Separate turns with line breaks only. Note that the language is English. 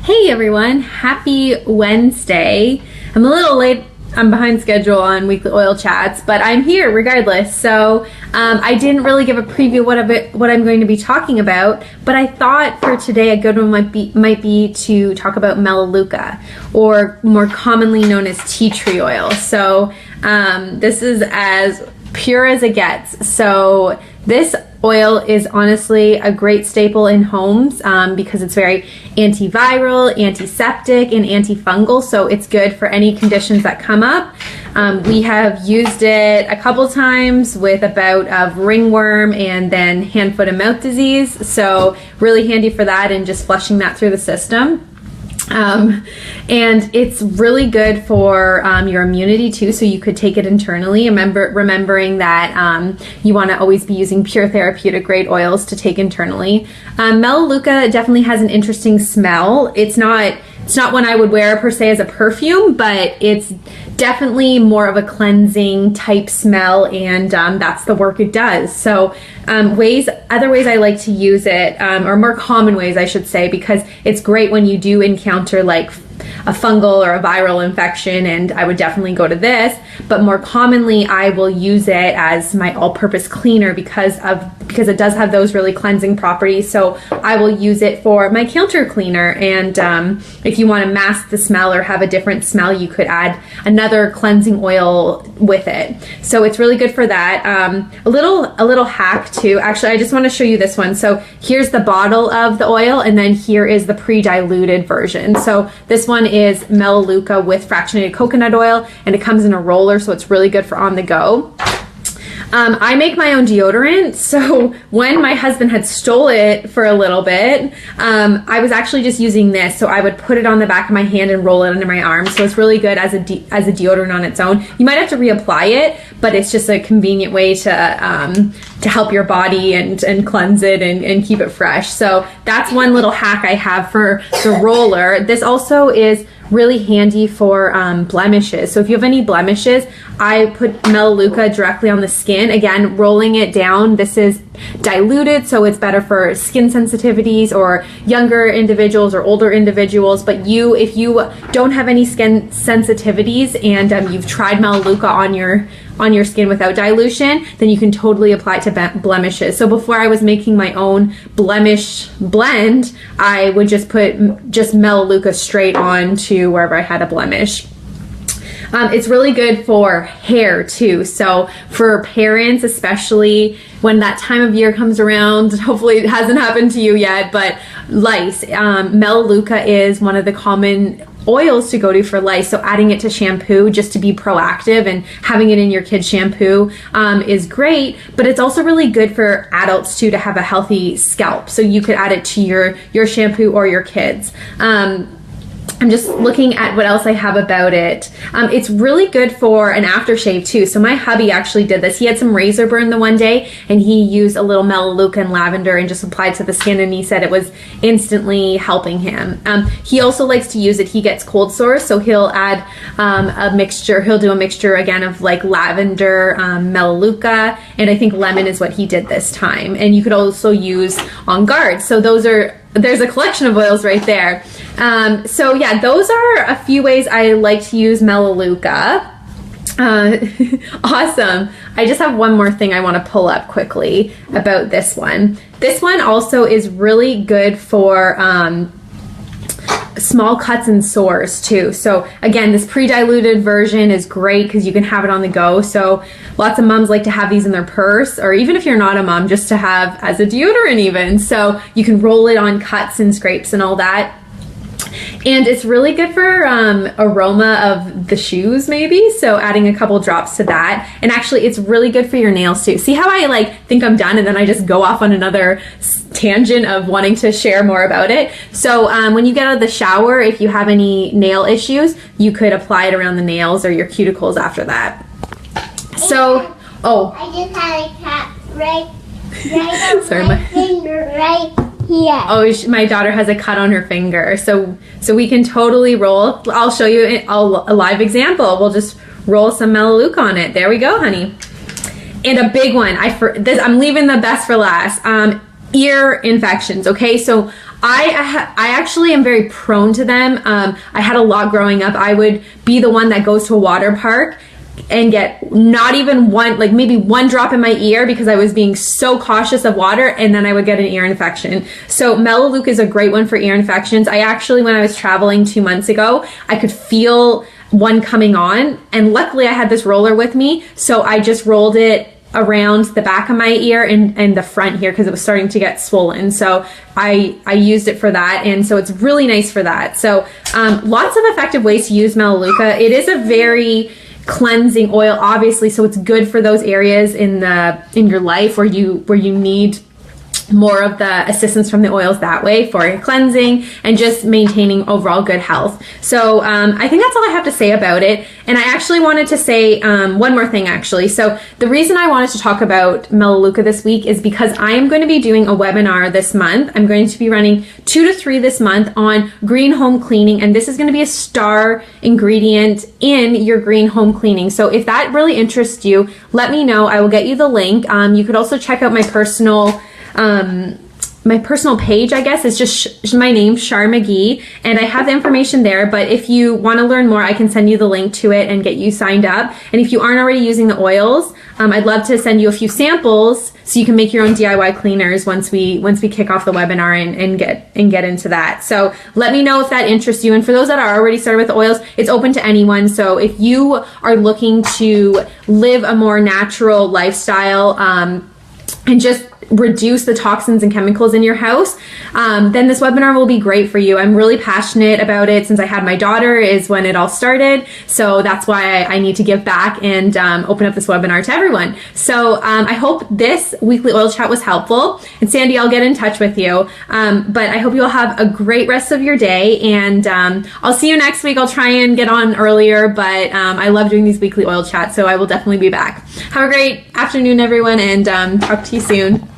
Hey everyone, happy Wednesday. I'm a little late, I'm behind schedule on weekly oil chats, but I'm here regardless. So I didn't really give a preview what I'm going to be talking about, but I thought for today a good one might be to talk about Melaleuca, or more commonly known as tea tree oil. So this is as pure as it gets. So this oil is honestly a great staple in homes because it's very antiviral, antiseptic, and antifungal. So it's good for any conditions that come up. We have used it a couple times with a bout of ringworm and then hand, foot, and mouth disease. So really handy for that and just flushing that through the system. And it's really good for your immunity too, so you could take it internally. Remembering that you want to always be using pure therapeutic grade oils to take internally. Melaleuca definitely has an interesting smell. It's not one I would wear per se as a perfume, but it's definitely more of a cleansing type smell, and that's the work it does. So other ways I like to use it, or more common ways I should say, because it's great when you do encounter like a fungal or a viral infection, and I would definitely go to this. But more commonly I will use it as my all-purpose cleaner because it does have those really cleansing properties. So I will use it for my counter cleaner, and if you want to mask the smell or have a different smell, you could add another cleansing oil with it. So it's really good for that. A little hack too. Actually, I just want to show you this one. So here's the bottle of the oil, and then here is the pre-diluted version. So this one is Melaleuca with fractionated coconut oil, and it comes in a roller, so it's really good for on the go. I make my own deodorant, so when my husband had stole it for a little bit, I was actually just using this. So I would put it on the back of my hand and roll it under my arm. So it's really good as a deodorant on its own. You might have to reapply it, but it's just a convenient way to help your body and cleanse it and keep it fresh. So that's one little hack I have for the roller. This also is really handy for blemishes. So if you have any blemishes, I put Melaleuca directly on the skin. Again, rolling it down. This is diluted, so it's better for skin sensitivities or younger individuals or older individuals. But if you don't have any skin sensitivities and you've tried Melaleuca on your skin without dilution, then you can totally apply it to blemishes. So before I was making my own blemish blend, I would just put Melaleuca straight on to wherever I had a blemish. It's really good for hair too. So for parents, especially when that time of year comes around, hopefully it hasn't happened to you yet, but lice, Melaleuca is one of the common oils to go to for lice. So adding it to shampoo just to be proactive and having it in your kid's shampoo is great, but it's also really good for adults too, to have a healthy scalp. So you could add it to your shampoo or your kids. I'm just looking at what else I have about it. It's really good for an aftershave too. So my hubby actually did this. He had some razor burn the one day, and he used a little Melaleuca and lavender and just applied to the skin, and he said it was instantly helping him. He also likes to use it. He gets cold sores, so he'll add a mixture. He'll do a mixture again of like lavender, Melaleuca, and I think lemon is what he did this time. And you could also use On Guard. So there's a collection of oils right there. So yeah, those are a few ways I like to use Melaleuca. Awesome. I just have one more thing I want to pull up quickly about this one. This one also is really good for small cuts and sores too. So again, this pre-diluted version is great because you can have it on the go. So lots of moms like to have these in their purse, or even if you're not a mom, just to have as a deodorant even. So you can roll it on cuts and scrapes and all that. And it's really good for aroma of the shoes maybe, so adding a couple drops to that. And actually it's really good for your nails too. See how I think I'm done and then I just go off on another tangent of wanting to share more about it. So when you get out of the shower, if you have any nail issues, you could apply it around the nails or your cuticles after that. So,
I just had a cat right on
sorry,
my finger right here.
Oh, my daughter has a cut on her finger. So we can totally roll. I'll show you a live example. We'll just roll some Melaleuca on it. There we go, honey. And a big one. I'm leaving the best for last. ear infections. Okay, so I actually am very prone to them. I had a lot growing up. I would be the one that goes to a water park and get not even one, like maybe one drop in my ear because I was being so cautious of water, and then I would get an ear infection. So Melaleuca is a great one for ear infections. I actually, when I was traveling 2 months ago, I could feel one coming on, and luckily I had this roller with me, so I just rolled it around the back of my ear and the front here because it was starting to get swollen. So I used it for that, and so it's really nice for that. So lots of effective ways to use Melaleuca. It is a very cleansing oil, obviously, so it's good for those areas in your life where you need more of the assistance from the oils that way for cleansing and just maintaining overall good health. So I think that's all I have to say about it. And I actually wanted to say one more thing, actually. So the reason I wanted to talk about Melaleuca this week is because I am going to be doing a webinar this month. I'm going to be running 2 to 3 this month on green home cleaning, and this is going to be a star ingredient in your green home cleaning. So if that really interests you, let me know. I will get you the link. You could also check out my personal page, I guess. It's just my name, Shar McGee, and I have the information there. But if you want to learn more, I can send you the link to it and get you signed up. And if you aren't already using the oils, I'd love to send you a few samples so you can make your own DIY cleaners once we kick off the webinar and get into that. So let me know if that interests you. And for those that are already started with oils, it's open to anyone. So if you are looking to live a more natural lifestyle, and just reduce the toxins and chemicals in your house, then this webinar will be great for you. I'm really passionate about it. Since I had my daughter is when it all started. So that's why I need to give back and open up this webinar to everyone. So I hope this weekly oil chat was helpful. And Sandy, I'll get in touch with you. But I hope you'll have a great rest of your day. And I'll see you next week. I'll try and get on earlier, but I love doing these weekly oil chats, so I will definitely be back. Have a great afternoon, everyone, and talk to you soon.